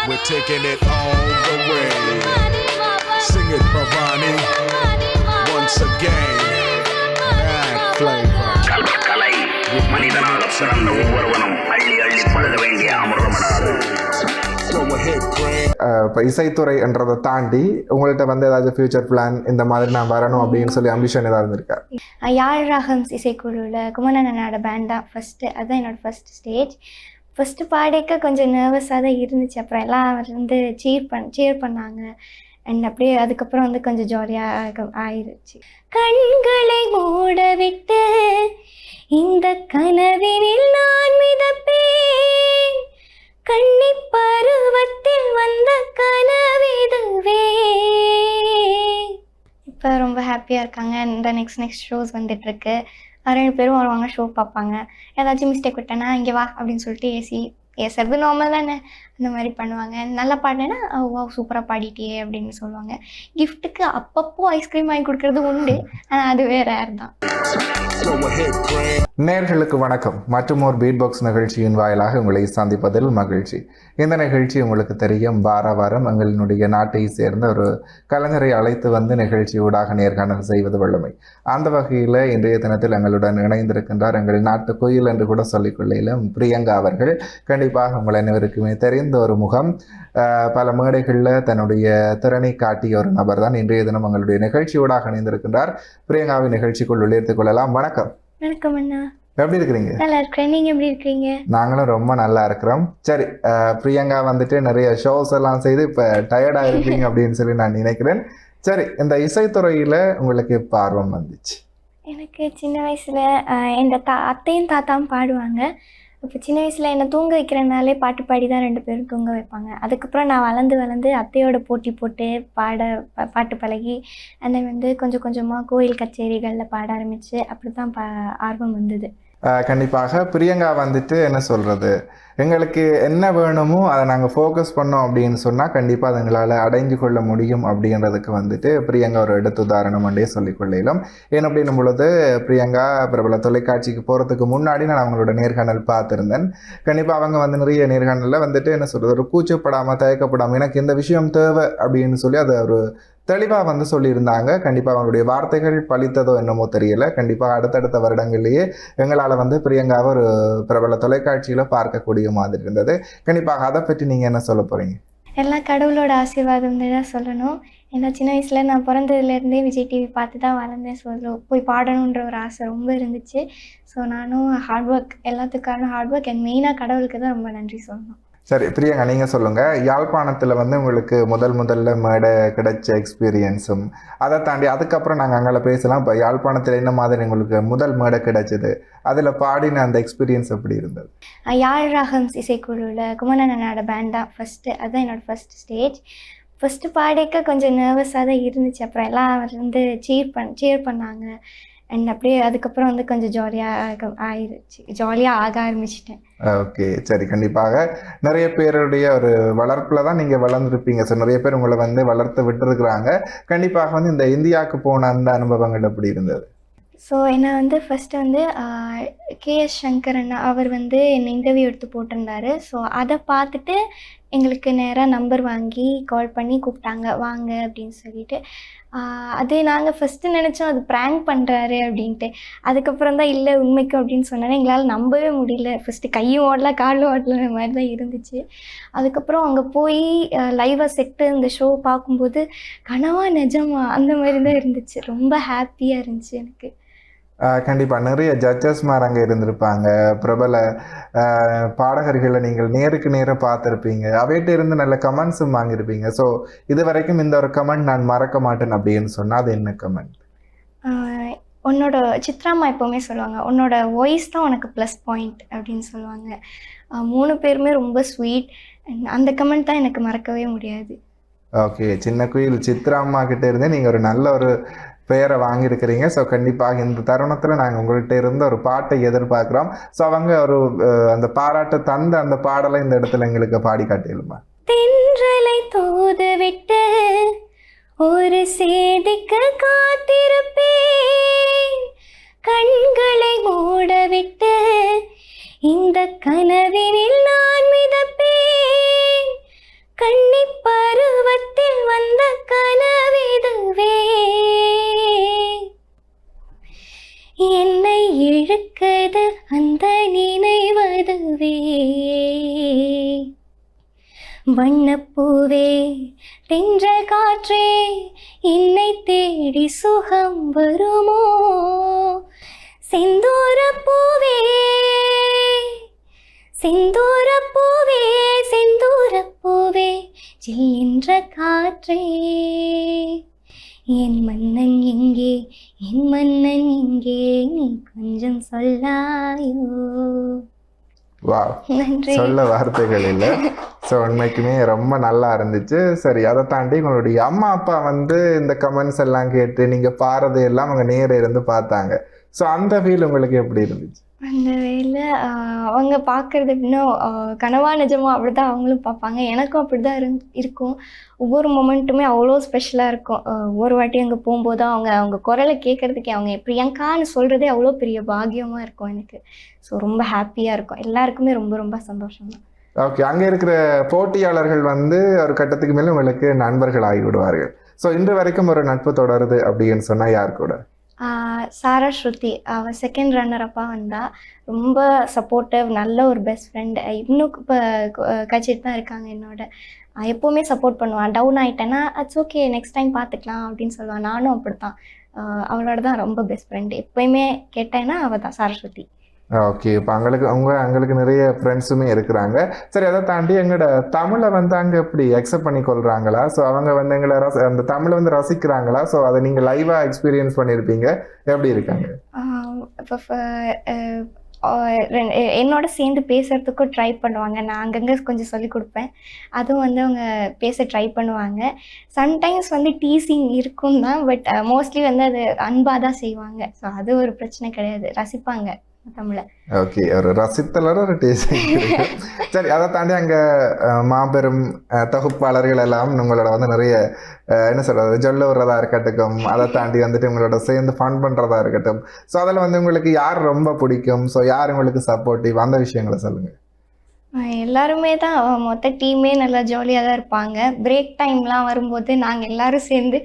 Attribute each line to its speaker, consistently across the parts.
Speaker 1: We're taking it all the way. Sing it, Bhavani. Once again, mad flavor.
Speaker 2: கலை மனிதனாக பிறந்த ஒவ்வொருவனும் அள்ளி அள்ளி பழுத வேண்டிய அமிர்தமடாது.
Speaker 1: Go ahead, Greg.
Speaker 3: இப்போ இசைத்துறை என்றதை தாண்டி உங்கள்கிட்ட வந்து ஏதாவது ஃபியூச்சர் பிளான் இந்த மாதிரி நான் வரணும் அப்படின்னு சொல்லி அம்பிஷன் ஏதாவது இருக்கா?
Speaker 4: யாழ் ராகம்ஸ் இசைக்குழுவில் குமரன் அண்ணாவோட பேண்ட் தான் ஃபஸ்ட்டு. அதுதான் என்னோடய ஃபஸ்ட் ஸ்டேஜ். ஃபஸ்ட்டு பாடிக்க கொஞ்சம் நர்வஸாக தான் இருந்துச்சு. அப்புறம் எல்லாம் வந்து சீர் பண்ணாங்க. அண்ட் அப்படியே அதுக்கப்புறம் வந்து கொஞ்சம் ஜாலியாக ஆயிடுச்சு. கண்களை மூட விட்டு இந்த கனவினில் நான் மிதப்பேன், கன்னி பருவத்தில் வந்த கனவிதுவே. இப்போ ரொம்ப ஹாப்பியாக இருக்காங்க. இந்த நெக்ஸ்ட் ஷோஸ் வந்துட்டுருக்கு. 2 பேரும் வருவாங்க, ஷோ பார்ப்பாங்க. ஏதாச்சும் மிஸ்டேக் விட்டேன்னா இங்கே வா அப்படின்னு சொல்லிட்டு ஏசுறது நார்மல் தானே, அந்த மாதிரி பண்ணுவாங்க. நல்லா பாடினேன்னா வா சூப்பராக பாடிட்டியே அப்படின்னு சொல்லுவாங்க. கிஃப்ட்டுக்கு அப்பப்போ ஐஸ்கிரீம் வாங்கி கொடுக்கறது உண்டு, ஆனால் அது வேற ரேர் தான்.
Speaker 1: Go ahead, Greg.
Speaker 3: நேர்களுக்கு வணக்கம். மற்றும் ஒரு பீட் பாக்ஸ் நிகழ்ச்சியின் வாயிலாக உங்களை சந்திப்பதில் மகிழ்ச்சி. இந்த நிகழ்ச்சி உங்களுக்கு தெரியும், வாரம் எங்களினுடைய நாட்டை சேர்ந்த ஒரு கலைஞரை அழைத்து வந்து நிகழ்ச்சியூடாக நேர்காணல் செய்வது வல்லமை. அந்த வகையில் இன்றைய தினத்தில் எங்களுடன் இணைந்திருக்கின்றார் எங்கள் நாட்டு கோயில் என்று கூட சொல்லிக்கொள்ளையிலும் பிரியங்கா அவர்கள். கண்டிப்பாக உங்கள் அனைவருக்குமே தெரிந்த ஒரு முகம். பல மேடைகளில் தன்னுடைய திறனை காட்டிய ஒரு நபர் தான். இன்றைய தினம் எங்களுடைய நிகழ்ச்சியூடாக இணைந்திருக்கின்றார். பிரியங்காவின் நிகழ்ச்சிக்குள் உள்ளிருத்துக் கொள்ளலாம். வணக்கம்.
Speaker 4: வணக்கம் அண்ணா.
Speaker 3: எப்படி இருக்கிறீங்க?
Speaker 4: நல்லா இருக்கிறேன். நீங்கள் எப்படி இருக்கீங்க?
Speaker 3: நாங்களும் ரொம்ப நல்லா இருக்கிறோம். சரி, பிரியங்கா வந்துட்டு நிறைய ஷோஸ் எல்லாம் செய்து இப்போ டயர்டாக இருப்பீங்க அப்படின்னு சொல்லி நான் நினைக்கிறேன். சரி, இந்த இசைத்துறையில் உங்களுக்கு எப்போ ஆர்வம் வந்துச்சு?
Speaker 4: எனக்கு சின்ன வயசில் எங்கள் அத்தையும் தாத்தாவும் பாடுவாங்க. இப்போ சின்ன வயசில் என்னை தூங்க வைக்கிறனாலே பாட்டு பாடி தான் 2 பேரும் தூங்க வைப்பாங்க. அதுக்கப்புறம் நான் வளர்ந்து அத்தையோட போட்டி போட்டு பாட்டு பழகி அதை வந்து கொஞ்சம் கொஞ்சமாக கோயில் கச்சேரிகளில் பாட ஆரம்பித்து அப்படி தான் ஆர்வம் வந்தது.
Speaker 3: கண்டிப்பாக பிரியங்கா வந்துட்டு என்ன சொல்கிறது, எங்களுக்கு என்ன வேணுமோ அதை நாங்கள் ஃபோக்கஸ் பண்ணோம் அப்படின்னு சொன்னால் கண்டிப்பாக அது எங்களால் அடைஞ்சு கொள்ள முடியும் அப்படின்றதுக்கு வந்துட்டு பிரியங்கா ஒரு எடுத்து உதாரணம் அண்டே சொல்லிக்கொள்ளையிலும். ஏன் அப்படின்னும் பொழுது பிரியங்கா பிரபல தொலைக்காட்சிக்கு போகிறதுக்கு முன்னாடி நான் அவங்களோட நேர்காணல் பார்த்துருந்தேன். கண்டிப்பாக அவங்க வந்து நிறைய நேர்காணலில் வந்துட்டு என்ன சொல்கிறது, ஒரு கூச்சப்படாமல் தயக்கப்படாமல் எனக்கு இந்த விஷயம் தேவை அப்படின்னு சொல்லி அதை ஒரு தெளிவாக வந்து சொல்லியிருந்தாங்க. கண்டிப்பாக அவங்களுடைய வார்த்தைகள் பலித்ததோ என்னமோ தெரியல. கண்டிப்பாக அடுத்தடுத்த வருடங்கள்லேயே எங்களால் வந்து பிரியங்காவை ஒரு பிரபல தொலைக்காட்சியில் பார்க்கக்கூடிய மாதிரி இருந்தது. கண்டிப்பாக அதை பற்றி நீங்கள் என்ன சொல்ல போகிறீங்க?
Speaker 4: எல்லாம் கடவுளோட ஆசீர்வாதம் தான் சொல்லணும். ஏன்னா சின்ன வயசில் நான் பிறந்ததுலேருந்தே விஜய் டிவி பார்த்து தான் வளர்ந்தேன். போய் பாடணுன்ற ஒரு ஆசை ரொம்ப இருந்துச்சு. ஸோ நானும் ஹார்ட் ஒர்க், எல்லாத்துக்கான ஹார்ட் ஒர்க் அண்ட் மெயினாக கடவுளுக்கு தான் ரொம்ப நன்றி சொல்லணும்.
Speaker 3: சரி பிரியங்கா, நீங்கள் சொல்லுங்கள், யாழ்ப்பாணத்தில் வந்து உங்களுக்கு முதல்ல மேடை கிடைச்ச எக்ஸ்பீரியன்ஸும் அதை தாண்டி அதுக்கப்புறம் நாங்கள் அங்கே பேசலாம். இப்போ யாழ்ப்பாணத்தில் என்ன மாதிரி உங்களுக்கு முதல் மேடை கிடைச்சிது, அதில் பாடின அந்த எக்ஸ்பீரியன்ஸ் எப்படி இருந்தது?
Speaker 4: யாழ் ராகம்ஸ் இசைக்குழுவில் குமரன் அண்ணாவோட பேண்ட் தான் ஃபஸ்ட்டு. அதுதான் என்னோடய ஃபஸ்ட் ஸ்டேஜ். ஃபஸ்ட்டு பாடிக்க கொஞ்சம் நர்வஸாக தான் இருந்துச்சு. அப்புறம் எல்லாம் வந்து சீர் பண்ணாங்க. அண்ட் அப்படியே அதுக்கப்புறம் வந்து கொஞ்சம் ஜாலியாக ஆக ஆரம்பிச்சிட்டேன்.
Speaker 3: ஓகே, சரி. கண்டிப்பாக நிறைய பேருடைய ஒரு வளர்ப்பில் தான் நீங்கள் வளர்ந்துருப்பீங்க. ஸோ நிறைய பேர் உங்களை வந்து வளர்த்து விட்டுருக்குறாங்க. கண்டிப்பாக வந்து இந்த இந்தியாவுக்கு போன அந்த அனுபவங்கள் எப்படி இருந்தது?
Speaker 4: ஸோ என்னை வந்து ஃபஸ்ட்டு வந்து கேஎஸ் சங்கர் அண்ணா அவர் வந்து என்னை இன்டர்வியூ எடுத்து போட்டிருந்தாரு. ஸோ அதை பார்த்துட்டு எங்களுக்கு நேராக நம்பர் வாங்கி கால் பண்ணி கூப்பிட்டாங்க, வாங்க அப்படின்னு சொல்லிட்டு. அது நாங்கள் ஃபஸ்ட்டு நினச்சோம் அது ப்ராங்க் பண்ணுறாரு அப்படின்ட்டு. அதுக்கப்புறம் தான் இல்லை உண்மைக்கும் அப்படின்னு சொன்னாலே எங்களால் நம்பவே முடியல. ஃபஸ்ட்டு கையும் ஓடல காலும் ஓடல மாதிரி தான் இருந்துச்சு. அதுக்கப்புறம் அங்கே போய் லைவாக செட்டு இந்த ஷோ பார்க்கும்போது கனவா நிஜமா அந்த மாதிரி தான் இருந்துச்சு. ரொம்ப ஹாப்பியாக இருந்துச்சு எனக்கு.
Speaker 3: கண்டிப்பாக நிறைய ஜட்ஜஸ்மார் அங்கே இருந்திருப்பாங்க. பிரபல பாடகர்களை நீங்கள் நேருக்கு நேராக பார்த்துருப்பீங்க. அவைகிட்ட இருந்து நல்ல கமெண்ட்ஸும் வாங்கியிருப்பீங்க. ஸோ இது வரைக்கும் இந்த ஒரு கமெண்ட் நான் மறக்க மாட்டேன் அப்படின்னு சொன்னால் அது என்ன கமெண்ட்?
Speaker 4: உன்னோட சித்ராமா எப்போவுமே சொல்லுவாங்க, உன்னோட வாய்ஸ் தான் உனக்கு ப்ளஸ் பாயிண்ட் அப்படின்னு சொல்லுவாங்க. 3 பேருமே ரொம்ப ஸ்வீட். அந்த கமெண்ட் தான் எனக்கு மறக்கவே முடியாது.
Speaker 3: ஓகே, சின்ன குயில் சித்ராம்மா கிட்டே இருந்தே நீங்கள் ஒரு நல்ல ஒரு பெயரை வாங்கியிருக்கிறீங்க. ஸோ கண்டிப்பாக இந்த தருணத்தில் நாங்கள் உங்கள்கிட்ட இருந்த ஒரு பாட்டை எதிர்பார்க்குறோம். ஸோ அவங்க ஒரு அந்த பாராட்டை தந்த அந்த பாடலை இந்த இடத்துல எங்களுக்கு பாடி காட்டிடுமா?
Speaker 4: தென்றலை தூது விட்டு ஒரு சேதிக்கு காத்திருப்பேன், கண்களை மூடவிட்டு இந்த கனவினில் நான் மிதப்பேன், வண்ணப்பூவே தென்றல் காற்றே என்னை தேடி சுகம் வருமோ, செந்தூரப்பூவே செந்தூரப்பூவே செந்தூரப்பூவே ஜில் என்ற காற்றே, என் மன்னன் எங்கே என் மன்னன் எங்கே நீ கொஞ்சம் சொல்லாயோ.
Speaker 3: வா,
Speaker 4: நன்றி.
Speaker 3: சொல்ல வார்த்தைகள் இல்லை. ஸோ உண்மைக்குமே ரொம்ப நல்லா இருந்துச்சு. சரி, அதை தாண்டி உங்களுடைய அம்மா அப்பா வந்து இந்த கமெண்ட்ஸ் எல்லாம் கேட்டு நீங்கள் பாடுறது எல்லாம் அவங்க நேர இருந்து பார்த்தாங்க. ஸோ அந்த ஃபீல் உங்களுக்கு எப்படி இருந்துச்சு?
Speaker 4: அந்த வேலை அவங்க பார்க்குறது இன்னும் கனவா நிஜமா அப்படி தான் அவங்களும் பார்ப்பாங்க. எனக்கும் அப்படி தான் இருக்கும். ஒவ்வொரு மொமெண்ட்டுமே அவ்வளோ ஸ்பெஷலாக இருக்கும். ஒவ்வொரு வாட்டி அங்கே போகும்போது அவங்க குரலை கேட்குறதுக்கே அவங்க பிரியங்கான்னு சொல்கிறதே அவ்வளோ பெரிய பாக்கியமாக இருக்கும் எனக்கு. ஸோ ரொம்ப ஹாப்பியாக இருக்கும். எல்லாருக்குமே ரொம்ப ரொம்ப சந்தோஷம் தான்.
Speaker 3: ஓகே, அங்கே இருக்கிற போட்டியாளர்கள் வந்து ஒரு கட்டத்துக்கு மேலே உங்களுக்கு நண்பர்கள் ஆகிவிடுவார்கள். ஸோ இன்று வரைக்கும் ஒரு நட்பு தொடருது அப்படின்னு சொன்னால் யார் கூட?
Speaker 4: சாரா ஸ்ருதி, அவள் செகண்ட் ரன்னரப்பாக வந்தால் ரொம்ப சப்போர்ட்டிவ், நல்ல ஒரு பெஸ்ட் ஃப்ரெண்ட். இன்னும் இப்போ கச்சிட்டு தான் இருக்காங்க என்னோட. எப்போவுமே சப்போர்ட் பண்ணுவான். டவுன் ஆகிட்டேன்னா இட்ஸ் ஓகே நெக்ஸ்ட் டைம் பார்த்துக்கலாம் அப்படின்னு சொல்லுவாள். நானும் அப்படி தான். அவளோட தான் ரொம்ப பெஸ்ட் ஃப்ரெண்டு. எப்போயுமே கேட்டேன்னா அவள் தான் சரஸ்வதி.
Speaker 3: ஓகே, இப்போ அங்களுக்கு நிறைய ஃப்ரெண்ட்ஸுமே இருக்கிறாங்க. சரி, அதை தாண்டி எங்களோட தமிழை வந்து அங்கே எப்படி அக்செப்ட் பண்ணி கொள்கிறாங்களா? ஸோ அவங்க வந்து எங்களை அந்த தமிழை வந்து ரசிக்கிறாங்களா? ஸோ அதை நீங்கள் லைவாக எக்ஸ்பீரியன்ஸ் பண்ணியிருப்பீங்க, எப்படி இருக்காங்க?
Speaker 4: இப்போ என்னோட சேர்ந்து பேசுகிறதுக்கும் ட்ரை பண்ணுவாங்க. நான் அங்கங்கே கொஞ்சம் சொல்லிக் கொடுப்பேன். அதுவும் வந்து அவங்க பேச ட்ரை பண்ணுவாங்க. சம்டைம்ஸ் வந்து டீசிங் இருக்கும் தான், பட் மோஸ்ட்லி வந்து அது அன்பாக தான் செய்வாங்க. ஸோ அது ஒரு பிரச்சனை கிடையாது, ரசிப்பாங்க தமிழை.
Speaker 3: ஓகே, ஒரு ரசித்தலோட ஒரு டேஸ்டிங் இருக்கு. சரி, அதை தாண்டி அங்கே மாபெரும் தொகுப்பாளர்கள் எல்லாம் உங்களோட வந்து நிறைய என்ன சொல்கிறது சொல்ல விடுறதா இருக்கட்டும், அதை தாண்டி வந்துட்டு உங்களோட சேர்ந்து ஃபன் பண்ணுறதா இருக்கட்டும். ஸோ அதில் வந்து உங்களுக்கு யார் ரொம்ப பிடிக்கும்? ஸோ யார் உங்களுக்கு சப்போர்ட்டிவ்? அந்த விஷயங்களை சொல்லுங்கள்.
Speaker 4: எல்லாருமே தான், மொத்த டீமே நல்லா ஜாலியாக தான் இருப்பாங்க. பிரேக் டைம்லாம் வரும்போது நாங்கள் எல்லோரும் சேர்ந்து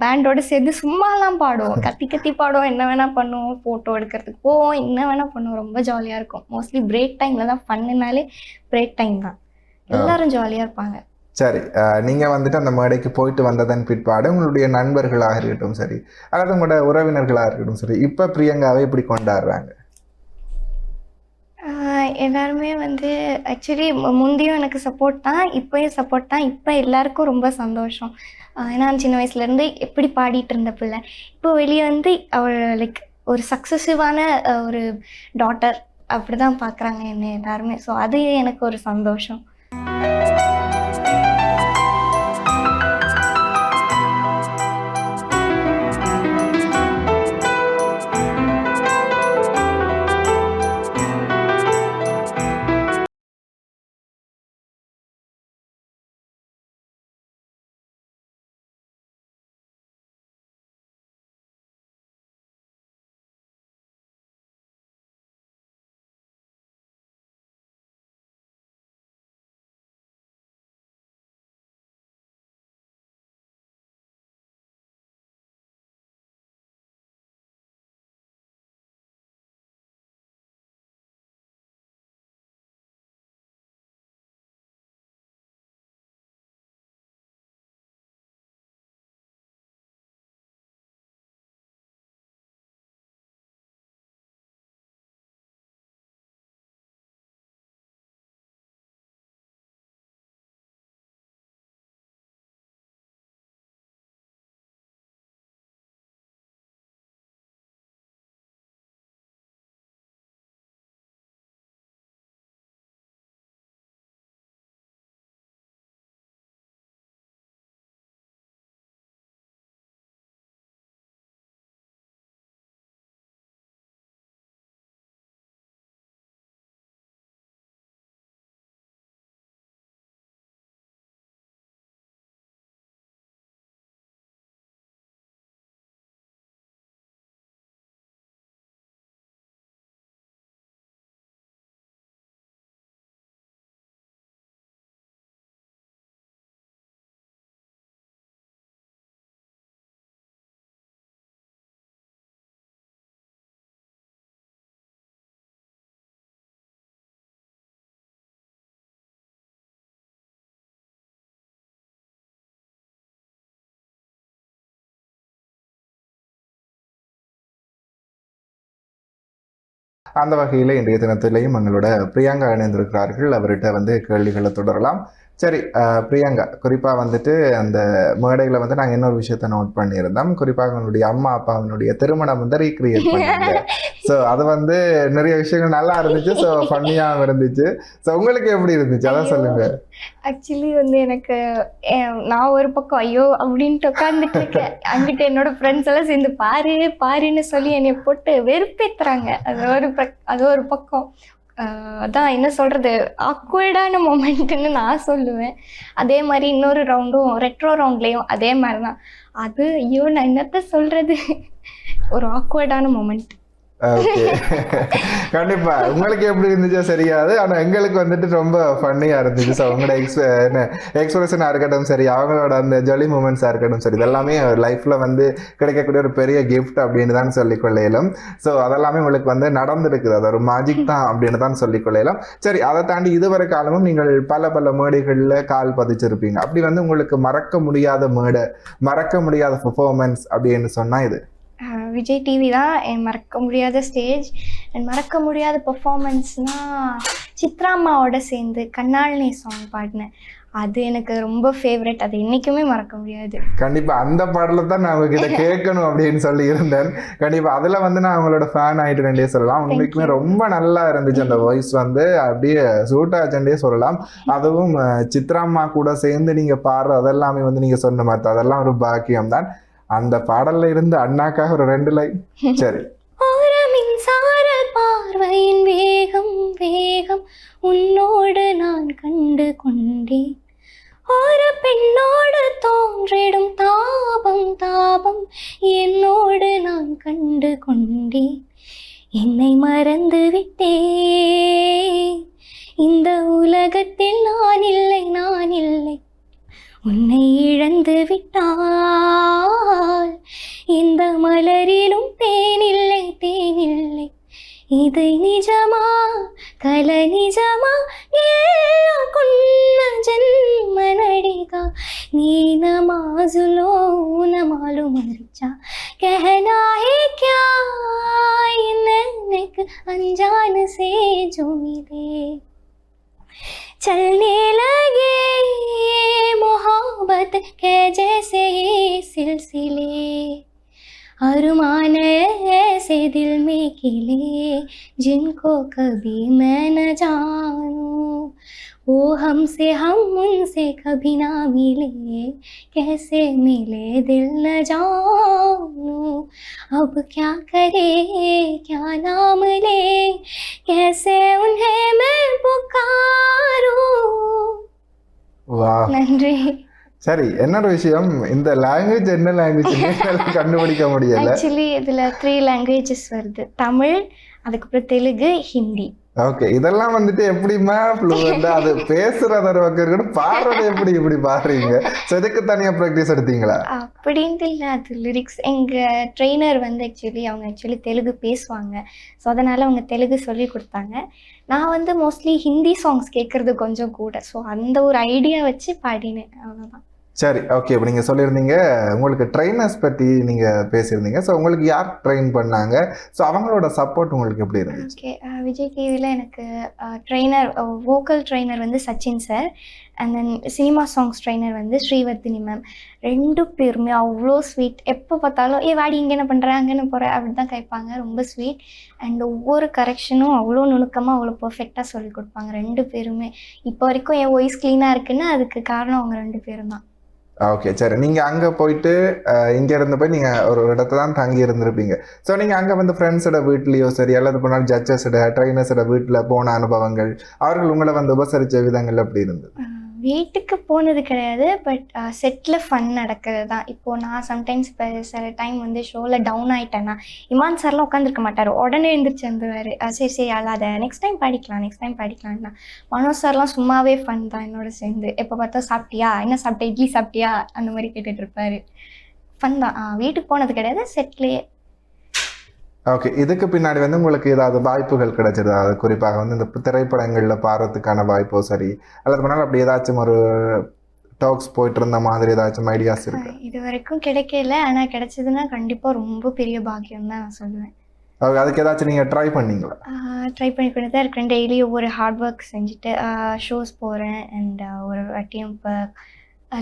Speaker 4: பேண்டோடு சேர்ந்து சும்மாலாம் பாடுவோம், கத்தி கத்தி பாடுவோம், என்ன வேணால் பண்ணுவோம், ஃபோட்டோ எடுக்கிறதுக்கு போவோம், என்ன வேணால் பண்ணுவோம். ரொம்ப ஜாலியாக இருக்கும். மோஸ்ட்லி பிரேக் டைமில் தான், ஃபன்னுனாலே பிரேக் டைம் தான். எல்லோரும் ஜாலியாக இருப்பாங்க.
Speaker 3: சரி, நீங்கள் வந்துட்டு அந்த மேடைக்கு போயிட்டு வந்ததன் பிற்பாடு உங்களுடைய நண்பர்களாக இருக்கட்டும் சரி, அதாவது உங்களோட உறவினர்களாக இருக்கட்டும் சரி, இப்போ பிரியங்காவை இப்படி கொண்டாடுறாங்க?
Speaker 4: எல்லாருமே வந்து ஆக்சுவலி முந்தியும் எனக்கு சப்போர்ட் தான், இப்போயும் சப்போர்ட் தான். இப்போ எல்லாருக்கும் ரொம்ப சந்தோஷம். ஏன்னா சின்ன வயசுலேருந்து எப்படி பாடிட்டு இருந்த பிள்ளை இப்போ வெளியே வந்து அவள் லைக் ஒரு சக்ஸஸிவான ஒரு டாட்டர் அப்படி தான் பார்க்குறாங்க என்ன எல்லாருமே. ஸோ அது எனக்கு ஒரு சந்தோஷம்.
Speaker 3: அந்த வகையில் இன்றைய தினத்திலையும் எங்களோட பிரியங்கா இணைந்திருக்கிறார்கள். அவர்கிட்ட வந்து கேள்விகளை தொடரலாம். சரி, பிரியங்கா, குறிப்பாக வந்துட்டு அந்த மேடையில் வந்து நாங்கள் இன்னொரு விஷயத்த நோட் பண்ணியிருந்தோம். குறிப்பாக அவனுடைய அம்மா அப்பாவினுடைய திருமணம் வந்து ரீக்ரியேட் பண்ணாங்க. ஸோ அது வந்து நிறைய விஷயங்கள் நல்லா இருந்துச்சு, ஸோ ஃபன்னியாகவும் இருந்துச்சு. ஸோ உங்களுக்கு எப்படி இருந்துச்சு, அதான் சொல்லுங்க.
Speaker 4: ஆக்சுவலி வந்து எனக்கு நான் ஒரு பக்கம் ஐயோ அப்படின்ட்டு உட்காந்துட்டு இருக்கேன். அங்கிட்ட என்னோட ஃப்ரெண்ட்ஸ் எல்லாம் சேர்ந்து பாருன்னு சொல்லி என்னை போட்டு வெறுப்பேத்துறாங்க. அது ஒரு பக்கம். அதான் என்ன சொல்கிறது, ஆக்வர்டான மொமெண்ட்டுன்னு நான் சொல்லுவேன். அதே மாதிரி இன்னொரு ரவுண்டும் ரெட்ரோ ரவுண்ட்லேயும் அதே மாதிரி தான். அது ஐயோ நான் என்னத்த சொல்கிறது, ஒரு ஆக்வர்டான மொமெண்ட்.
Speaker 3: ஓகே, கண்டிப்பா உங்களுக்கு எப்படி இருந்துச்சோ சரியாது, ஆனால் எங்களுக்கு வந்துட்டு ரொம்ப ஃபன்னியாக இருந்துச்சு. ஸோ அவங்களோட எக்ஸ்பிரஷனாக இருக்கட்டும் சரி, அவங்களோட அந்த ஜாலி மூமெண்ட்ஸாக இருக்கட்டும் சரி, இதெல்லாமே லைஃப்பில் வந்து கிடைக்கக்கூடிய ஒரு பெரிய கிஃப்ட் அப்படின்னு தான் சொல்லிக்கொள்ள இயலும். ஸோ அதெல்லாமே உங்களுக்கு வந்து நடந்துருக்குது, அது ஒரு மேஜிக் தான் அப்படின்னு தான் சொல்லிக்கொள்ள இயலும். சரி, அதை தாண்டி இதுவரை காலமும் நீங்கள் பல மேடைகளில் கால் பதிச்சிருப்பீங்க. அப்படி வந்து உங்களுக்கு மறக்க முடியாத மேடை, மறக்க முடியாத பெர்ஃபார்மன்ஸ் அப்படின்னு சொன்னால் இது
Speaker 4: விஜய் டிவி தான் என் மறக்க முடியாத ஸ்டேஜ். என் மறக்க முடியாத பெர்ஃபார்மன்ஸ்னால் சித்ராம்மாவோட சேர்ந்து கண்ணாளனே சாங் பாடினேன். அது எனக்கு ரொம்ப ஃபேவரட். அது என்றைக்குமே மறக்க முடியாது.
Speaker 3: கண்டிப்பாக அந்த பாடலை தான் நான் உங்ககிட்ட கேட்கணும் அப்படின்னு சொல்லி இருந்தேன். கண்டிப்பாக அதில் வந்து நான் அவங்களோட ஃபேன் ஆகிட்டுனே சொல்லலாம். உண்மைக்குமே ரொம்ப நல்லா இருந்துச்சு. அந்த வாய்ஸ் வந்து அப்படியே சூட் ஆச்சுட்டே சொல்லலாம். அதுவும் சித்ராம்மா கூட சேர்ந்து நீங்கள் பாடுற அதெல்லாமே வந்து நீங்கள் சொன்ன மாதிரி அதெல்லாம் ஒரு பாக்கியம் தான். அந்த பாடல்ல இருந்து அண்ணாக்காக ஒரு 2 லைன். சரி.
Speaker 4: ஒரு மின்சார பார்வையின் வேகம் வேகம் உன்னோடு நான் கண்டு கொண்டேன். ஒரு பெண்ணோடு தோன்றிடும் தாபம் தாபம் என்னோடு நான் கண்டு கொண்டேன். என்னை மறந்து விட்டேன், இந்த உலகத்தில் நான் இல்லை நான் இல்லை. உன்னை இழந்து விட்டால் இந்த மலரிலும் தேனில்லை தேனில்லை. இது நிஜமா கல நிஜமா కొన్న జన్మ నడిగా నీ నమాజులో నమాలు మరిచా कहना है क्या इन्नक अनजान से जो मिले चलने लगे मोहब्बत के जैसे ही सिलसिले अरमान ऐसे दिल में खिले जिनको कभी मैं न जानूं. वो हमसे हम उनसे कभी ना मिले, कैसे मिले दिल न जानूं. अब क्या करे क्या नाम ले, कैसे उन्हें मैं पुकारूं.
Speaker 3: वाह,
Speaker 4: நன்றி.
Speaker 3: சரி, என்னோட விஷயம் இந்த லாங்குவேஜ் என்ன லாங்குவேஜ் கண்டுபிடிக்க முடியல.
Speaker 4: ஆக்சுவலி இதில் 3 லாங்குவேஜஸ் வருது. தமிழ், அதுக்கப்புறம் தெலுங்கு, ஹிந்தி.
Speaker 3: ஓகே, இதெல்லாம் வந்துட்டு எப்படிமா ஃப்ளூவெண்டா அது பேசுறது ஒரு பக்கம் இருக்கணும், பாடுறது இப்படி பாடுறீங்க. ஸோ இதுக்கு தனியாக ப்ராக்டிஸ் எடுத்தீங்களா?
Speaker 4: அப்படின்ட்டு இல்லை, அது லிரிக்ஸ். எங்கள் ட்ரெயினர் வந்து அவங்க தெலுங்கு பேசுவாங்க. ஸோ அதனால் அவங்க தெலுங்கு சொல்லி கொடுத்தாங்க. நான் வந்து மோஸ்ட்லி ஹிந்தி சாங்ஸ் கேட்குறது கொஞ்சம் கூட. ஸோ அந்த ஒரு ஐடியா வச்சு பாடினேன், அவ்வளோதான்.
Speaker 3: சரி, ஓகே. இப்போ நீங்கள் சொல்லியிருந்தீங்க உங்களுக்கு ட்ரெயினர்ஸ் பற்றி நீங்கள் பேசியிருந்தீங்க. ஸோ உங்களுக்கு யார் ட்ரெயின் பண்ணாங்க? ஸோ அவங்களோட சப்போர்ட் உங்களுக்கு எப்படி இருந்துச்சு?
Speaker 4: ஓகே, விஜய் டிவியில் எனக்கு ட்ரெயினர், வோக்கல் ட்ரெயினர் வந்து Sachin sir, and then cinema songs trainer வந்து ஸ்ரீவர்தினி மேம். 2 பேருமே அவ்வளோ ஸ்வீட். எப்போ பார்த்தாலும் வாடி இங்கே என்ன பண்ணுற அங்கே என்ன போகிற அப்படி தான் கேட்பாங்க. ரொம்ப ஸ்வீட். அண்ட் ஒவ்வொரு கரெக்ஷனும் அவ்வளோ நுணுக்கமாக அவ்வளோ பர்ஃபெக்டாக சொல்லி கொடுப்பாங்க 2 பேருமே. இப்போ வரைக்கும் என் வாய்ஸ் க்ளீனாக இருக்குன்னா அதுக்கு காரணம் அவங்க 2 பேரும் தான்.
Speaker 3: ஓகே, சரி. நீங்கள் அங்கே போயிட்டு இங்கேருந்து போய் நீங்கள் ஒரு இடத்துல தான் தங்கி இருந்திருப்பீங்க. ஸோ நீங்கள் அங்கே வந்து ஃப்ரெண்ட்ஸோட வீட்லேயோ சரி, அல்லது போனால் ஜட்ஜஸோட ட்ரெயினர்ஸோட வீட்டில் போன அனுபவங்கள், அவர்கள் உங்களை வந்து உபசரித்த விதங்கள் எப்படி இருந்தது?
Speaker 4: வீட்டுக்கு போனது கிடையாது, பட் செட்டில் ஃபன் நடக்கிறது தான். இப்போது நான் சம்டைம்ஸ் இப்போ சில டைம் வந்து ஷோவில் டவுன் ஆகிட்டேன்னா இமான் சார்லாம் உட்காந்துருக்க மாட்டார், உடனே எழுந்திரிச்சு வந்துடுவார். சரி அல்லாத நெக்ஸ்ட் டைம் படிக்கலாம்னா மனோஜ் சார்லாம் சும்மாவே ஃபன் தான் என்னோட சேர்ந்து. எப்போ பார்த்தா சாப்பிட்டியா, என்ன சாப்பிட்டேன், இட்லி சாப்பிட்டியா அந்த மாதிரி கேட்டுட்ருப்பார். ஃபன் தான். வீட்டுக்கு போனது கிடையாது, செட்லேயே.
Speaker 3: ஓகே, இதுக்கு பின்னாடி வந்து உங்களுக்கு ஏதாவது வாய்ப்புகள் கிடைச்சிருதா? அது குறிப்பாக வந்து இந்த திரைப்படங்களில் பாடுறதுக்கான வாய்ப்போ சரி, அல்லது போனால் அப்படி ஏதாச்சும் ஒரு டாக்ஸ் போயிட்டு இருந்த மாதிரி ஏதாச்சும் ஐடியாஸ் இருக்கு?
Speaker 4: இது வரைக்கும் கிடைக்கல, ஆனால் கிடைச்சதுன்னா கண்டிப்பாக ரொம்ப பெரிய பாக்கியம் தான் நான் சொல்லுவேன்.
Speaker 3: அதுக்கு ஏதாச்சும் நீங்கள் ட்ரை பண்ணீங்களா?
Speaker 4: ட்ரை பண்ணிக்கிட்டு தான் இருக்கிறேன். டெய்லி ஒவ்வொரு ஹார்ட் ஒர்க் செஞ்சுட்டு ஷோஸ் போகிறேன். அண்ட் ஒரு வாட்டியும் இப்போ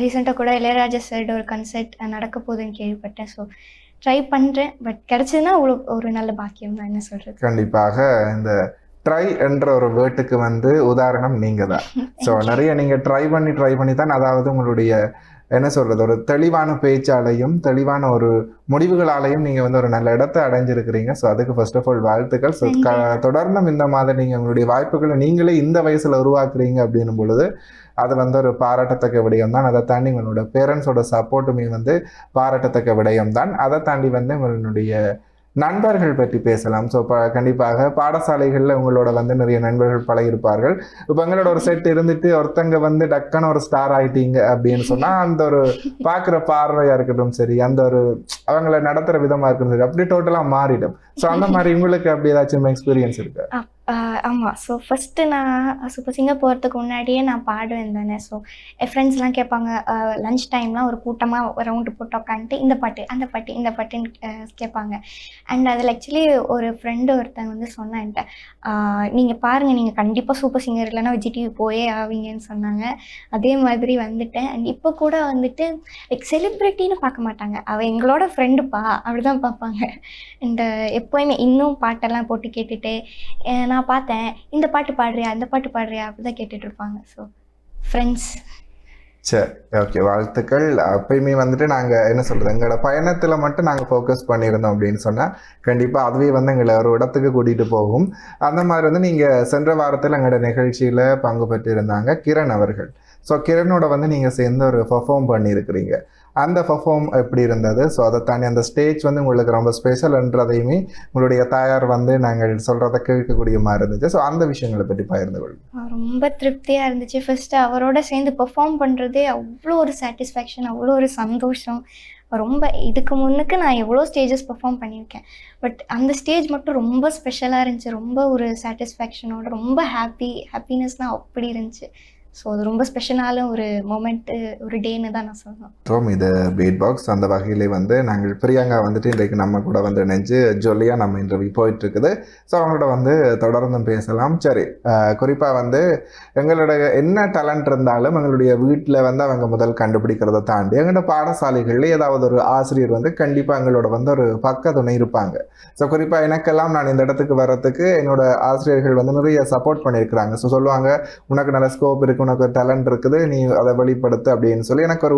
Speaker 4: ரீசெண்டாக கூட இளையராஜா சார் ஒரு கன்சர்ட் நடக்க போகுதுன்னு கேள்விப்பட்டேன். ஸோ ட்ரை பண்ணுறேன். பட் கிடச்சதுன்னா அவ்வளோ ஒரு நல்ல பாக்கியம் தான், என்ன சொல்கிறது.
Speaker 3: கண்டிப்பாக இந்த ட்ரை என்ற ஒரு வேர்ட்டுக்கு வந்து உதாரணம் நீங்கள் தான். ஸோ நிறைய நீங்கள் ட்ரை பண்ணி தான், அதாவது உங்களுடைய என்ன சொல்கிறது, ஒரு தெளிவான பேச்சாலையும் தெளிவான ஒரு முடிவுகளாலையும் நீங்கள் வந்து ஒரு நல்ல இடத்தை அடைஞ்சிருக்கிறீங்க. ஸோ அதுக்கு ஃபர்ஸ்ட் ஆஃப் ஆல் வாழ்த்துக்கள். ஸோ தொடர்ந்தும் இந்த மாதிரி நீங்கள் உங்களுடைய வாய்ப்புகளை நீங்களே இந்த வயசில் உருவாக்குறீங்க அப்படின்னும் பொழுது அது வந்து ஒரு பாராட்டத்தக்க விடயம் தான். அதை தாண்டி உங்களோட பேரண்ட்ஸோட சப்போர்ட்டுமே வந்து பாராட்டத்தக்க விடயம் தான். அதை தாண்டி வந்து உங்களுடைய நண்பர்கள் பற்றி பேசலாம். ஸோ கண்டிப்பாக பாடசாலைகளில் உங்களோட வந்து நிறைய நண்பர்கள் பழகிருப்பார்கள். இப்போ எங்களோட ஒரு செட் இருந்துட்டு ஒருத்தங்க வந்து டக்குன்னு ஒரு ஸ்டார் ஆகிட்டீங்க அப்படின்னு சொன்னால் அந்த ஒரு பார்க்குற பார்வையாக இருக்கட்டும் சரி, அந்த ஒரு அவங்கள நடத்துகிற விதமாக இருக்கட்டும் சரி, அப்படியே டோட்டலாக மாறிடும். ஸோ அந்த மாதிரி உங்களுக்கு அப்படி ஏதாச்சும் எக்ஸ்பீரியன்ஸ் இருக்கு?
Speaker 4: ஆமாம். ஸோ ஃபஸ்ட்டு நான் சூப்பர் சிங்கர் போகிறதுக்கு முன்னாடியே நான் பாடுவேன் தானே. ஸோ என் ஃப்ரெண்ட்ஸ்லாம் கேட்பாங்க, லன்ச் டைம்லாம் ஒரு கூட்டமாக ரவுண்டு போட்டு உட்காந்துட்டு இந்த பாட்டு அந்த பாட்டு இந்த பாட்டுன்னு கேட்பாங்க. அண்ட் அதில் ஆக்சுவலி ஒரு ஃப்ரெண்டு ஒருத்தங்க வந்து சொன்னான்ட்ட, நீங்கள் பாருங்கள், நீங்கள் கண்டிப்பாக சூப்பர் சிங்கர் இல்லைன்னா விஜய் டிவி போயே ஆவீங்கன்னு சொன்னாங்க. அதே மாதிரி வந்துட்டேன். அண்ட் இப்போ கூட வந்துட்டு லைக் செலிப்ரிட்டின்னு பார்க்க மாட்டாங்க, அவள் எங்களோட ஃப்ரெண்டுப்பா அப்படி தான் பார்ப்பாங்க. அண்ட் எப்போயுமே இன்னும் பாட்டெல்லாம் போட்டு கேட்டுட்டு நான் பார்த்தேன் இந்த பாட்டு பாடுறியா இந்த பாட்டு பாடுறியா அப்படி தான் கேட்டுட்டு இருப்பாங்க. So friends.
Speaker 3: சரி, ஓகே, வாழ்த்துக்கள். அப்பயுமே வந்துட்டு நாங்கள் என்ன சொல்கிறது, எங்களோட பயணத்தில் மட்டும் நாங்கள் ஃபோக்கஸ் பண்ணியிருந்தோம் அப்படின்னு சொன்னால் கண்டிப்பாக அதுவே வந்து எங்களை ஒரு இடத்துக்கு கூட்டிகிட்டு போகும். அந்த மாதிரி வந்து நீங்கள் சென்ற வாரத்தில் எங்களோட நிகழ்ச்சியில் பங்கு பெற்று இருந்தாங்க கிரண் அவர்கள். ஸோ கிரணோட வந்து நீங்கள் சேர்ந்து ஒரு பர்ஃபார்ம் பண்ணியிருக்கிறீங்க. அந்த பர்ஃபார்ம் எப்படி இருந்தது? ஸோ அதை தாண்டி அந்த ஸ்டேஜ் வந்து உங்களுக்கு ரொம்ப ஸ்பெஷல்ன்றதையுமே உங்களுடைய தாயார் வந்து நாங்கள் சொல்கிறத கேட்கக்கூடிய மாதிரி இருந்துச்சு. ஸோ அந்த விஷயங்களை பற்றி பகிர்ந்து கொள்ளுங்கள்.
Speaker 4: ரொம்ப திருப்தியாக இருந்துச்சு. ஃபஸ்ட்டு அவரோட சேர்ந்து பெர்ஃபார்ம் பண்ணுறதே அவ்வளோ ஒரு சாட்டிஸ்ஃபேக்ஷன், அவ்வளோ ஒரு சந்தோஷம். ரொம்ப இதுக்கு முன்னுக்கு நான் எவ்வளோ ஸ்டேஜஸ் பெர்ஃபார்ம் பண்ணியிருக்கேன். பட் அந்த ஸ்டேஜ் மட்டும் ரொம்ப ஸ்பெஷலாக இருந்துச்சு. ரொம்ப ஒரு சாட்டிஸ்ஃபேக்ஷனோட ரொம்ப ஹாப்பினஸ்லாம் அப்படி இருந்துச்சு. ஸோ அது ரொம்ப ஸ்பெஷலான ஒரு மொமெண்ட்டு, ஒரு டேன்னு தான் நான் சொல்லணும்.
Speaker 3: இது பீட் பாக்ஸ் அந்த வகையிலே வந்து நாங்கள் பிரியங்கா வந்துட்டு இன்றைக்கு நம்ம கூட வந்து நினைச்சு ஜொல்லியாக நம்ம இன்டர்வியூ போயிட்டுருக்குது. ஸோ அவங்களோட வந்து தொடர்ந்தும் பேசலாம். சரி, குறிப்பாக வந்து எங்களோட என்ன டேலண்ட் இருந்தாலும் எங்களுடைய வீட்டில் வந்து அவங்க முதல் கண்டுபிடிக்கிறத தாண்டி எங்களோட பாடசாலைகளில் ஏதாவது ஒரு ஆசிரியர் வந்து கண்டிப்பாக எங்களோட வந்து ஒரு பக்க துணை இருப்பாங்க. ஸோ குறிப்பாக எனக்கெல்லாம் நான் இந்த இடத்துக்கு வர்றதுக்கு என்னோட ஆசிரியர்கள் வந்து நிறைய சப்போர்ட் பண்ணியிருக்கிறாங்க. ஸோ சொல்லுவாங்க, உனக்கு நல்ல ஸ்கோப் இருக்குது, உனக்கு ஒரு டேலண்ட் இருக்குது, நீ அதை வெளிப்படுத்து அப்படின்னு சொல்லி எனக்கு ஒரு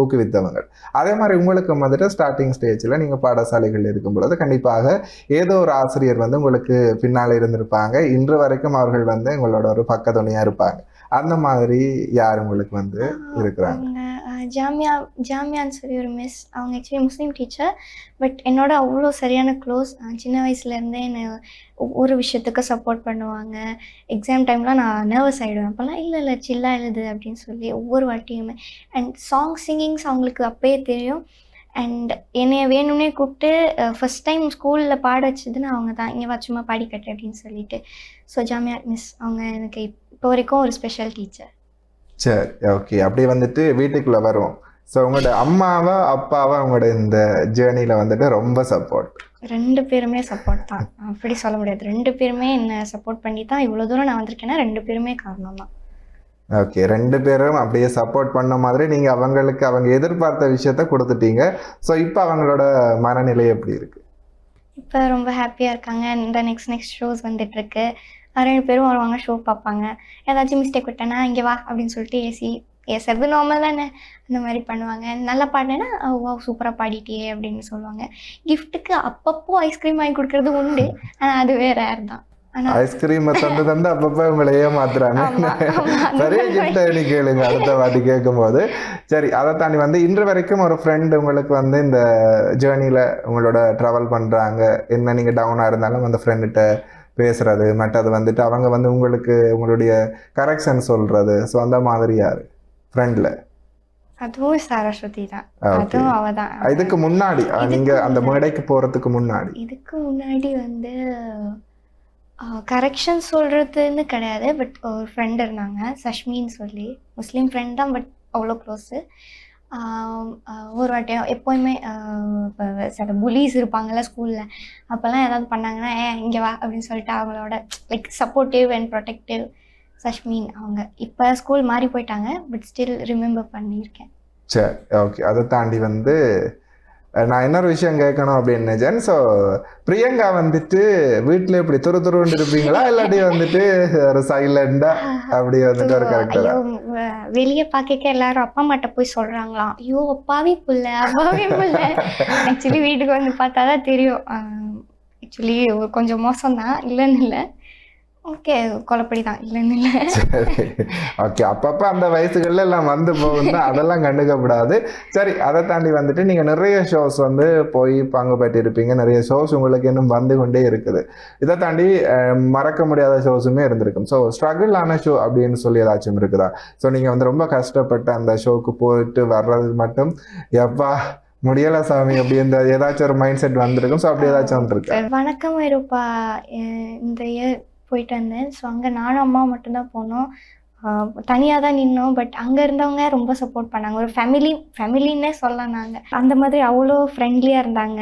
Speaker 3: ஊக்குவித்தவங்க. அதே மாதிரி உங்களுக்கு வந்துட்டு ஸ்டார்டிங் ஸ்டேஜில் நீங்கள் பாடசாலைகள் இருக்கும் பொழுது கண்டிப்பாக ஏதோ ஒரு ஆசிரியர் வந்து உங்களுக்கு பின்னால் இருந்திருப்பாங்க. இன்று வரைக்கும் அவர்கள் வந்து உங்களோட ஒரு பக்க துணையாக இருப்பாங்க. அந்த மாதிரி யார் உங்களுக்கு வந்து இருக்கிறாங்க?
Speaker 4: ஜாமியான்னு சொல்லி ஒரு மிஸ். அவங்க ஆக்சுவலி முஸ்லீம் டீச்சர். பட் என்னோட அவ்வளோ சரியான க்ளோஸ். சின்ன வயசுலேருந்தே என்னை ஒவ்வொரு விஷயத்துக்கு சப்போர்ட் பண்ணுவாங்க. எக்ஸாம் டைம்லாம் நான் நர்வஸ் ஆகிடுவேன். அப்போல்லாம் இல்லை சில்லாக எழுது அப்படின்னு சொல்லி ஒவ்வொரு வாட்டியுமே. அண்ட் சிங்கிங்ஸ் அவங்களுக்கு அப்போயே தெரியும். அண்ட் என்னைய வேணும்னே கூப்பிட்டு ஃபஸ்ட் டைம் ஸ்கூலில் பாட வச்சதுன்னு அவங்க தான், இங்கே சும்மா பாடிக்கட்டு அப்படின்னு சொல்லிட்டு. ஸோ ஜாமியா மிஸ் அவங்க எனக்கு இப்போ வரைக்கும் ஒரு ஸ்பெஷல் டீச்சர்.
Speaker 3: சரி, ஓகே. அப்படியே வந்துட்டு வீட்டுக்குள்ளே வருவோம். ஸோ உங்களோட அம்மாவா அப்பாவா உங்களோட இந்த ஜேர்னியில் வந்துட்டு ரொம்ப சப்போர்ட்?
Speaker 4: 2 பேருமே சப்போர்ட் தான், அப்படி சொல்ல முடியாது. 2 பேருமே என்னை சப்போர்ட் பண்ணி தான் இவ்வளோ தூரம் நான் வந்திருக்கேன்னா 2 பேருமே காரணம் தான்.
Speaker 3: ஓகே, 2 பேரும் அப்படியே சப்போர்ட் பண்ண மாதிரி நீங்கள் அவங்களுக்கு அவங்க எதிர்பார்த்த விஷயத்த கொடுத்துட்டீங்க. ஸோ இப்போ அவங்களோட மனநிலை எப்படி இருக்குது?
Speaker 4: இப்போ ரொம்ப ஹாப்பியாக இருக்காங்க. இந்த நெக்ஸ்ட் ஷோஸ் வந்துட்டுருக்கு. 2 பேரும் வருவாங்க, ஷோ பார்ப்பாங்க. ஏதாச்சும் மிஸ்டேக் விட்டேன்னா இங்கே வா அப்படின்னு சொல்லிட்டு ஏசுறது நார்மல் தானே, அந்த மாதிரி பண்ணுவாங்க. நல்லா பாடினேன்னா வா சூப்பராக பாடிட்டியே அப்படின்னு சொல்லுவாங்க. கிஃப்ட்டுக்கு அப்பப்போ ஐஸ்கிரீம் வாங்கி கொடுக்குறது உண்டு, ஆனால் அது ரேர் தான்.
Speaker 3: ஐஸ்கிரீம் தந்து அப்பப்போ உங்களை ஏமாத்துறாங்க. சரியா கிஃப்ட் நீ கேளுங்க அடுத்த வாட்டி கேட்கும்போது. சரி, அதை தாண்டி வந்து இன்று வரைக்கும் ஒரு ஃப்ரெண்டு உங்களுக்கு வந்து இந்த ஜேர்னியில் உங்களோட ட்ராவல் பண்ணுறாங்க, என்ன நீங்கள் டவுனாக இருந்தாலும் அந்த ஃப்ரெண்டுகிட்ட பேசுறது, மற்றது வந்துட்டு அவங்க வந்து உங்களுக்கு உங்களுடைய கரெக்ஷன் சொல்றது, ஸோ அந்த மாதிரி யாரு ஃப்ரெண்டில்?
Speaker 4: அதுவும் சரஸ்வதி தான். அதுவும் அவ தான்.
Speaker 3: இதுக்கு முன்னாடி நீங்க அந்த மேடைக்கு போறதுக்கு முன்னாடி?
Speaker 4: இதுக்கு முன்னாடி வந்து கரெக்ஷன் சொல்கிறதுன்னு கிடையாது. பட் ஒரு ஃப்ரெண்ட் இருந்தாங்க, சஷ்மின்னு சொல்லி. முஸ்லீம் ஃப்ரெண்ட் தான், பட் அவ்வளோ க்ளோஸு. ஒரு வாட்டியும் எப்போயுமே இப்போ சில புலீஸ் இருப்பாங்கள்ல ஸ்கூலில், அப்போல்லாம் ஏதாவது பண்ணாங்கன்னா இங்கே வா அப்படின்னு சொல்லிட்டு அவங்களோட லைக் சப்போர்ட்டிவ் அண்ட் ப்ரொடெக்டிவ் சஷ்மின் அவங்க. இப்போ ஸ்கூல் மாறி போயிட்டாங்க, பட் ஸ்டில் ரிமெம்பர் பண்ணியிருக்கேன்.
Speaker 3: சரி, ஓகே. அதை தாண்டி வந்து நான் இன்னொரு விஷயம் கேட்கணும் அப்படின்னு நினைச்சேன். ஸோ பிரியங்கா வந்துட்டு வீட்டில் இப்படி துருன்னு இருப்பீங்களா, இல்லாட்டி வந்துட்டு ஒரு சைலண்டா அப்படி வந்துட்டு ஒரு கரெக்டா?
Speaker 4: வெளியே பார்க்க எல்லாரும் அப்பா அம்மாட்ட போய் சொல்றாங்களாம், ஐயோ அப்பாவி புள்ள அப்பாவி புள்ள. ஆக்சுவலி வீட்டுக்கு வந்து பார்த்தாதான் தெரியும். ஆக்சுவலி கொஞ்சம் மோசம்தான், இல்லைன்னு இல்லை. ஓகே, குழப்படி தான், இல்லைன்னு இல்லை.
Speaker 3: சரி, ஓகே. அப்பப்போ அந்த வயசுகள்ல எல்லாம் வந்து போகுது, அதெல்லாம் கண்டுக்கப்படாது. சரி, அதை தாண்டி வந்துட்டு நீங்கள் நிறைய ஷோஸ் வந்து போய் பங்கு பெற்றிருப்பீங்க, நிறைய ஷோஸ் உங்களுக்கு இன்னும் வந்து கொண்டே இருக்குது. இதை தாண்டி மறக்க முடியாத ஷோஸுமே இருந்திருக்கும். ஸோ ஸ்ட்ரகிள் ஆன ஷோ அப்படின்னு சொல்லி ஏதாச்சும் இருக்குதா? ஸோ நீங்கள் வந்து ரொம்ப கஷ்டப்பட்டு அந்த ஷோக்கு போயிட்டு வர்றது மட்டும் எப்பா முடியல சாமி அப்படி இந்த ஏதாச்சும் ஒரு மைண்ட் செட் வந்திருக்கும். ஸோ அப்படி ஏதாச்சும் வந்துருக்கு?
Speaker 4: வணக்கம் ஐரோப்பா இந்த இயர் போயிட்டு வந்தேன். ஸோ அங்கே நானும் அம்மா மட்டும்தான் போனோம். தனியாக தான் நின்னோம். பட் அங்கே இருந்தவங்க ரொம்ப சப்போர்ட் பண்ணாங்க. ஒரு ஃபேமிலின்னே சொல்லலாம். நாங்கள் அந்த மாதிரி அவ்வளோ ஃப்ரெண்ட்லியாக இருந்தாங்க,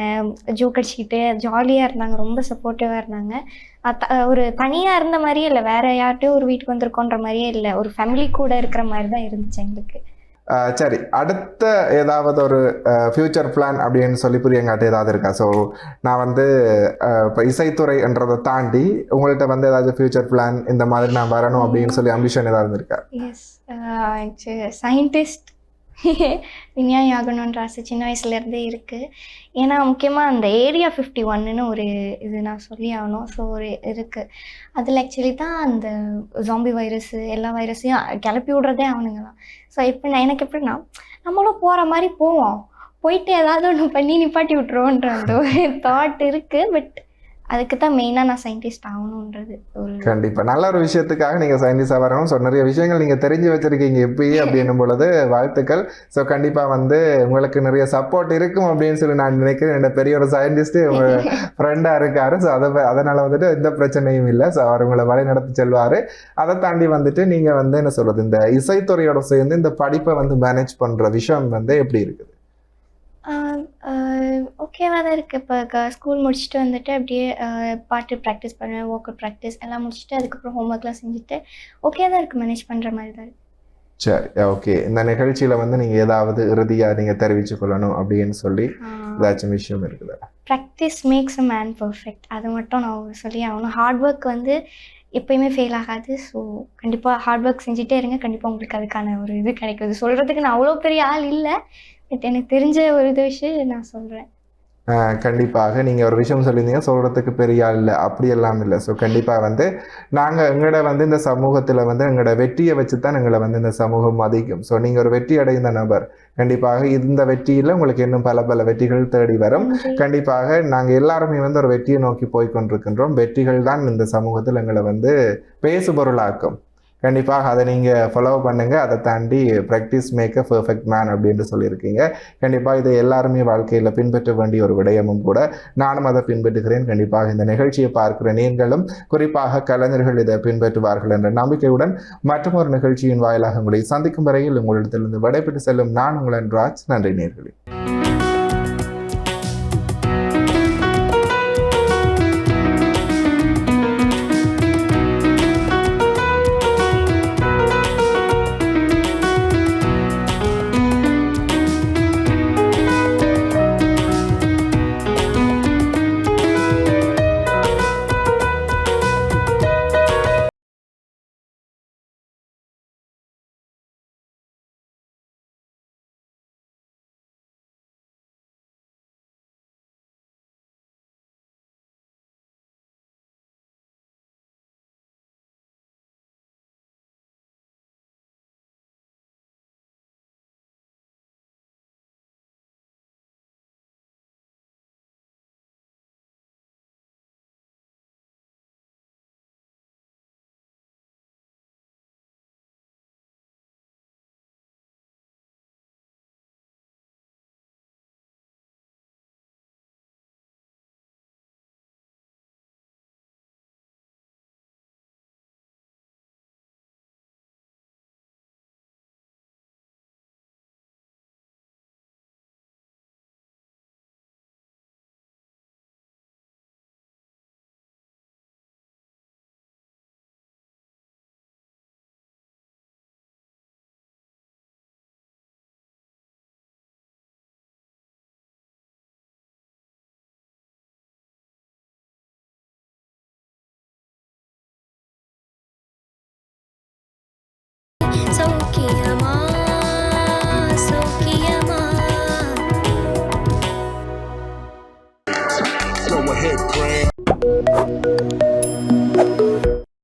Speaker 4: ஜோக் அடிச்சுக்கிட்டு ஜாலியாக இருந்தாங்க, ரொம்ப சப்போர்ட்டிவாக இருந்தாங்க. ஒரு தனியாக இருந்த மாதிரியே இல்லை, வேறு யார்கிட்டையும் ஒரு வீட்டுக்கு வந்திருக்கோன்ற மாதிரியே இல்லை, ஒரு ஃபேமிலி கூட இருக்கிற மாதிரி தான் இருந்துச்சு எங்களுக்கு.
Speaker 3: சரி, அடுத்த ஏதாவது ஒரு ஃப்யூச்சர் பிளான் அப்படின்னு சொல்லி பிரியங்காட்ட ஏதாவது இருக்கா? ஸோ நான் வந்து இப்போ இசைத்துறை என்றதை தாண்டி உங்கள்கிட்ட வந்து ஏதாவது ஃப்யூச்சர் பிளான் இந்த மாதிரி நான் வரணும் அப்படின்னு சொல்லி அம்பிஷன் ஏதாவது இருக்கா?
Speaker 4: எஸ், சயின்டிஸ்ட் விஞ்ஞானி ஆகணுன்ற ஆசை சின்ன வயசுலேருந்தே இருக்குது. ஏன்னா முக்கியமாக அந்த ஏரியா 51ன்னு ஒரு இது நான் சொல்லி ஆகணும். ஸோ ஒரு இருக்குது, அதில் ஆக்சுவலி தான் அந்த ஜாம்பி வைரஸு எல்லா வைரஸையும் கிளப்பி விட்றதே அவனுங்க தான். ஸோ இப்போ எனக்கு எப்படின்னா, நம்மளும் போகிற மாதிரி போவோம், போயிட்டு ஏதாவது ஒன்று பண்ணி நிப்பாட்டி விட்ருவோன்ற அந்த ஒரு தாட் இருக்குது. பட் அதுக்கு தான் மெயினாக நான் சயின்டிஸ்ட் ஆகணுன்றது ஒரு.
Speaker 3: கண்டிப்பாக நல்ல ஒரு விஷயத்துக்காக நீங்கள் சயின்டிஸ்டாக வரணும். ஸோ நிறைய விஷயங்கள் நீங்கள் தெரிஞ்சு வச்சுருக்கீங்க இப்பயே அப்படின்னும் பொழுது வாழ்த்துக்கள். ஸோ கண்டிப்பாக வந்து உங்களுக்கு நிறைய சப்போர்ட் இருக்கும் அப்படின்னு சொல்லி நான் நினைக்கிறேன். என்னோட பெரிய ஒரு சயின்டிஸ்ட்டு உங்கள் ஃப்ரெண்டாக இருக்கார். ஸோ அதனால் வந்துட்டு எந்த பிரச்சனையும் இல்லை. ஸோ அவர் உங்களை வழி நடத்தி செல்வார். அதை தாண்டி வந்துட்டு நீங்கள் வந்து என்ன சொல்கிறது, இந்த இசைத்துறையோட சேர்ந்து இந்த படிப்பை வந்து மேனேஜ் பண்ணுற விஷயம் வந்து எப்படி இருக்குது?
Speaker 4: ஓகேவாக தான் இருக்குது. இப்போ ஸ்கூல் முடிச்சுட்டு வந்துட்டு அப்படியே பாட்டு ப்ராக்டிஸ் பண்ணுவேன், வோக்கல் ப்ராக்டிஸ் எல்லாம் முடிச்சுட்டு அதுக்கப்புறம் ஹோம்ஒர்க்லாம் செஞ்சுட்டு ஓகே தான் இருக்குது, மேனேஜ் பண்ணுற மாதிரி தான் இருக்குது.
Speaker 3: சரி, ஓகே. இந்த நிகழ்ச்சியில் வந்து நீங்கள் ஏதாவது இறுதியாக நீங்கள் தெரிவித்து கொள்ளணும் அப்படின்னு சொல்லி ஏதாச்சும் விஷயம் இருக்குதா?
Speaker 4: Practice makes a man perfect, அது மட்டும் நான் சொல்லி ஆகணும். ஹார்ட் ஒர்க் வந்து எப்போயுமே ஃபெயில் ஆகாது. ஸோ கண்டிப்பாக ஹார்ட் ஒர்க் செஞ்சுட்டே இருங்க, கண்டிப்பாக உங்களுக்கு அதுக்கான ஒரு இது கிடைக்குது. சொல்கிறதுக்கு நான் அவ்வளோ பெரிய ஆள் இல்லை, பட் எனக்கு தெரிஞ்ச ஒரு இது விஷயம் நான் சொல்கிறேன்.
Speaker 3: கண்டிப்பாக நீங்கள் ஒரு விஷயம் சொல்லியிருந்தீங்க, சொல்கிறதுக்கு பெரிய ஆள் இல்லை, அப்படியெல்லாம் இல்லை. ஸோ கண்டிப்பாக வந்து நாங்கள் எங்களோட வந்து இந்த சமூகத்தில் வந்து எங்களோட வெற்றியை வச்சு தான் எங்களை வந்து இந்த சமூகம் மதிக்கும். ஸோ நீங்கள் ஒரு வெற்றி அடைந்த நபர், கண்டிப்பாக இந்த வெற்றியில் உங்களுக்கு இன்னும் பல பல வெற்றிகள் தேடி வரும். கண்டிப்பாக நாங்கள் எல்லாருமே வந்து ஒரு வெற்றியை நோக்கி போய் கொண்டிருக்கின்றோம். வெற்றிகள் தான் இந்த சமூகத்தில் எங்களை வந்து பேசுபொருளாக்கும். கண்டிப்பாக அதை நீங்கள் ஃபாலோ பண்ணுங்கள். அதை தாண்டி practice make a perfect man அப்படின்னு சொல்லியிருக்கீங்க. கண்டிப்பாக இதை எல்லாருமே வாழ்க்கையில் பின்பற்ற வேண்டிய ஒரு விடயமும் கூட. நானும் அதை பின்பற்றுகிறேன். கண்டிப்பாக இந்த நிகழ்ச்சியை பார்க்கிற நீங்களும் குறிப்பாக கலைஞர்கள் இதை பின்பற்றுவார்கள் என்ற நம்பிக்கையுடன் மற்றொரு நிகழ்ச்சியின் வாயிலாக உங்களை சந்திக்கும் வரையில் உங்களிடத்திலிருந்து விடைபெற்று செல்லும் நான் உங்கள் ராஜ். நன்றி நேயர்களே.